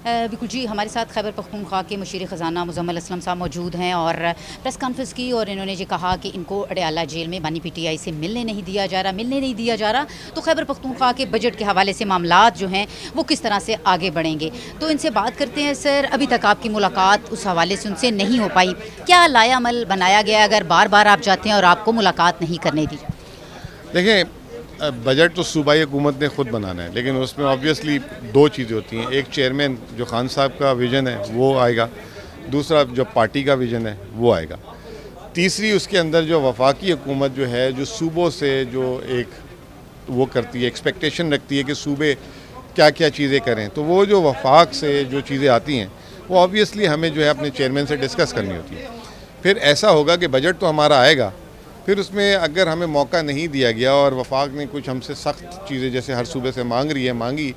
बिल्कुल जी, हमारे साथ खैबर पख्तूनख्वा के मुशीर ख़ज़ाना मुज़म्मिल असलम साहब मौजूद हैं और प्रेस कॉन्फ्रेंस की और इन्होंने ये कहा कि इनको अडयाला जेल में बानी पीटीआई से मिलने नहीं दिया जा रहा। तो खैबर पख्तूनख्वा के बजट के हवाले से मामलात जो हैं वो किस तरह से आगे बढ़ेंगे, तो इनसे बात करते हैं। सर, अभी तक आपकी मुलाकात उस हवाले से उनसे नहीं हो पाई, क्या लायामल बनाया गया अगर बार बार आप जाते हैं और आपको मुलाकात नहीं करने दी? देखें, बजट तो सूबाई हुकूमत ने ख़ुद बनाना है, लेकिन उसमें ऑब्वियसली दो चीज़ें होती हैं। एक चेयरमैन जो खान साहब का विज़न है वो आएगा, दूसरा जो पार्टी का विज़न है वो आएगा, तीसरी उसके अंदर जो वफाकी हुकूमत जो है, जो सूबों से जो एक वो करती है, एक्सपेक्टेशन रखती है कि सूबे क्या क्या चीज़ें करें, तो वो जो वफाक से जो चीज़ें आती हैं वो ऑब्वियसली हमें जो है अपने चेयरमैन से डिस्कस करनी होती है। फिर ऐसा होगा कि बजट तो हमारा आएगा, फिर उसमें अगर हमें मौका नहीं दिया गया और वफाक ने कुछ हमसे सख्त चीज़ें जैसे हर सूबे से मांगी,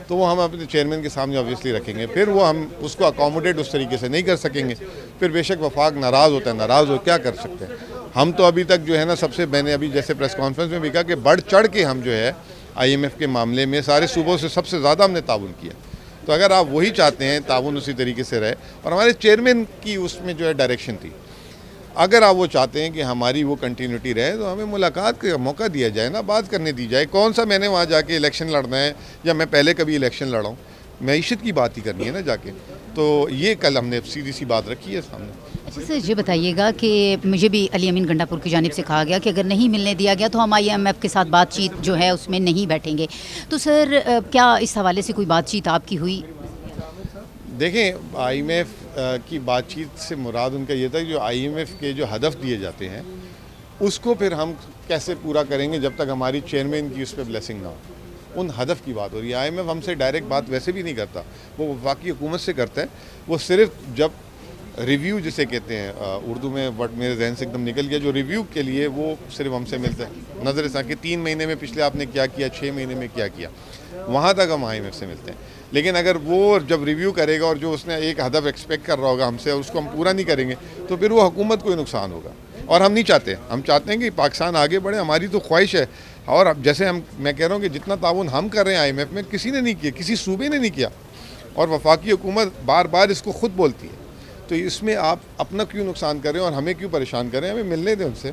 तो वो हम अपने चेयरमैन के सामने ऑब्वियसली रखेंगे। फिर वो हम उसको अकोमोडेट उस तरीके से नहीं कर सकेंगे, फिर बेशक वफाक नाराज़ होता है, नाराज़ हो क्या कर सकते हैं। हम तो अभी तक जो है ना, मैंने अभी जैसे प्रेस कॉन्फ्रेंस में भी कहा कि बढ़ चढ़ के हम जो है IMF के मामले में सारे सूबों से सबसे ज़्यादा हमने ताउन किया। तो अगर आप वही चाहते हैं ताउन उसी तरीके से रहे, और हमारे चेयरमैन की उसमें जो है डायरेक्शन थी, अगर आप वो चाहते हैं कि हमारी वो कंटिन्यूटी रहे तो हमें मुलाकात का मौका दिया जाए ना, बात करने दी जाए। कौन सा मैंने वहाँ जाके इलेक्शन लड़ना है या मैं पहले कभी इलेक्शन लड़ा हूँ, मईशत की बात ही करनी है ना जाके। तो ये कल हमने सीधी सी बात रखी है सामने। अच्छा सर, ये बताइएगा कि मुझे भी अली अमीन गंडापुर की जानिब से कहा गया कि अगर नहीं मिलने दिया गया तो हम IMF के साथ बातचीत जो है उसमें नहीं बैठेंगे, तो सर क्या इस हवाले से कोई बातचीत आपकी हुई? देखें, IMF की बातचीत से मुराद उनका ये था कि जो IMF के जो हदफ दिए जाते हैं उसको फिर हम कैसे पूरा करेंगे जब तक हमारी चेयरमैन की उस पर ब्लेसिंग ना हो। उन हदफ की बात हो रही है। IMF हमसे डायरेक्ट बात वैसे भी नहीं करता, वो वफाकी हुकूमत से करता है। वो सिर्फ जब रिव्यू जिसे कहते हैं, उर्दू में वर्ड मेरे जहन से एकदम निकल गया, जो रिव्यू के लिए वो सिर्फ हमसे मिलता है। नज़र सा कि 3 महीने में पिछले आपने क्या किया, 6 महीने में क्या किया, वहाँ तक हम IMF से मिलते हैं। लेकिन अगर वो जब रिव्यू करेगा और जो उसने एक हदफ एक्सपेक्ट कर रहा होगा हमसे और उसको हम पूरा नहीं करेंगे, तो फिर वो हुकूमत को ही नुकसान होगा, और हम नहीं चाहते। हम चाहते हैं कि पाकिस्तान आगे बढ़े, हमारी तो ख्वाहिश है। और अब जैसे मैं कह रहा हूँ कि जितना ताउन हम कर रहे हैं IMF में, किसी ने नहीं किया, किसी सूबे ने नहीं किया, और वफाकी हुकूमत बार बार इसको ख़ुद बोलती है। तो इसमें आप अपना क्यों नुकसान करें और हमें क्यों परेशान करें? हमें मिलने दें उनसे।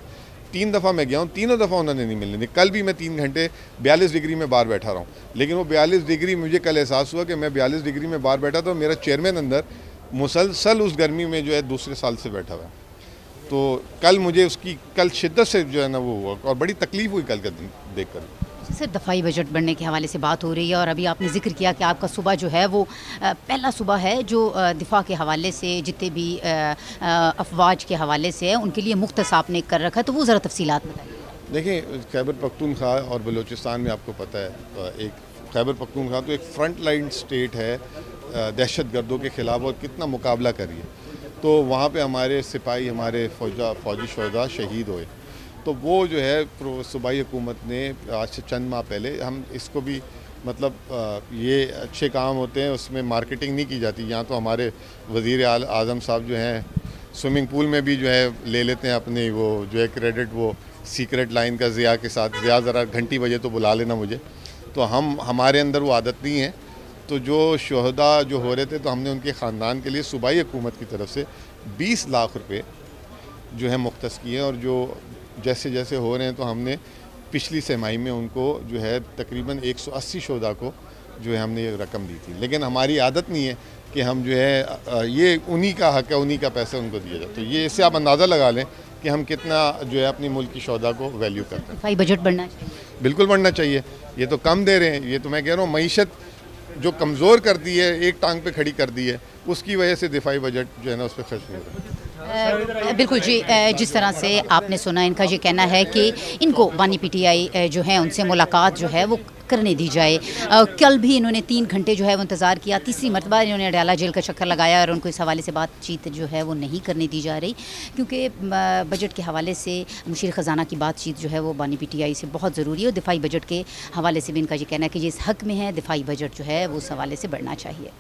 3 दफ़ा मैं गया हूँ, तीनों दफ़ा उन्होंने नहीं मिलने दी। कल भी मैं 3 घंटे 42 डिग्री में बाहर बैठा रहा हूँ, लेकिन वो 42 डिग्री मुझे कल एहसास हुआ कि मैं 42 डिग्री में बाहर बैठा था, मेरा चेयरमैन अंदर मुसलसल उस गर्मी में जो है दूसरे साल से बैठा हुआ है। तो कल मुझे उसकी कल शिद्दत से जो है ना वो हुआ और बड़ी तकलीफ़ हुई कल का दिन देख कर। सर, दफ़ाई बजट बढ़ने के हवाले से बात हो रही है और अभी आपने जिक्र किया कि आपका सूबा जो है वो पहला सूबा है जो दिफा के हवाले से जितने भी अफवाज के हवाले से है उनके लिए मुख्तस आपने कर रखा है, तो वो ज़रा तफसीलात बताइए। देखिए, खैबर पख्तूनख्वा और बलूचिस्तान में आपको पता है, एक खैबर पख्तूनख्वा तो एक फ्रंट लाइन स्टेट है दहशत गर्दों के ख़िलाफ़, और कितना मुकाबला करी है। तो वहाँ पे हमारे सिपाही, हमारे फ़ौजी शहदा शहीद हुए। तो वो जो है सूबाई हुकूमत ने आज से चंद माह पहले, हम इसको भी मतलब ये अच्छे काम होते हैं, उसमें मार्केटिंग नहीं की जाती। यहाँ तो हमारे वज़ीर आज़म साहब जो हैं स्विमिंग पूल में भी जो है ले लेते हैं अपनी वो जो है क्रेडिट, वो सीक्रेट लाइन का ज़िया के साथ, ज़िया ज़रा घंटी बजे तो बुला लेना मुझे। तो हमारे अंदर वो आदत नहीं है। तो जो शहदा जो हो रहे थे, तो हमने उनके ख़ानदान के लिए सूबाई हुकूमत की तरफ से 20 लाख रुपये जो है मुख्तस किए, और जो जैसे जैसे हो रहे हैं तो हमने पिछली तिमाही में उनको जो है तकरीबन 180 शहदा को जो है हमने ये रकम दी थी। लेकिन हमारी आदत नहीं है कि हम जो है ये उन्हीं का हक़ है, उन्हीं का पैसा उनको दिया जाए। तो ये इससे आप अंदाज़ा लगा लें कि हम कितना जो है अपनी मुल्क की शहदा को वैल्यू करते हैं। दफ़ाई बजट बढ़ना चाहिए, बिल्कुल बढ़ना चाहिए। ये तो कम दे रहे हैं, ये तो मैं कह रहा हूँ मईशत जो कमज़ोर कर दी है, एक टांग पे खड़ी कर दी है, उसकी वजह से दिफाई बजट जो है ना उस पर खर्च नहीं हो रहा। बिल्कुल जी, जिस तरह से आपने सुना, इनका ये कहना है कि इनको बानी PTI जो है उनसे मुलाकात जो है वो करने दी जाए। कल भी इन्होंने 3 घंटे जो है वो इंतज़ार किया, तीसरी मरतबा इन्होंने अडयाला जेल का चक्कर लगाया और उनको इस हवाले से बातचीत जो है वो नहीं करने दी जा रही, क्योंकि बजट के हवाले से मुशीर ख़ज़ाना की बातचीत जो है वो बानी PTI से बहुत ज़रूरी है। और दिफाई बजट के हवाले से भी इनका ये कहना है कि ये इस हक़ में है, दिफाई बजट जो है वो उस हवाले से बढ़ना चाहिए।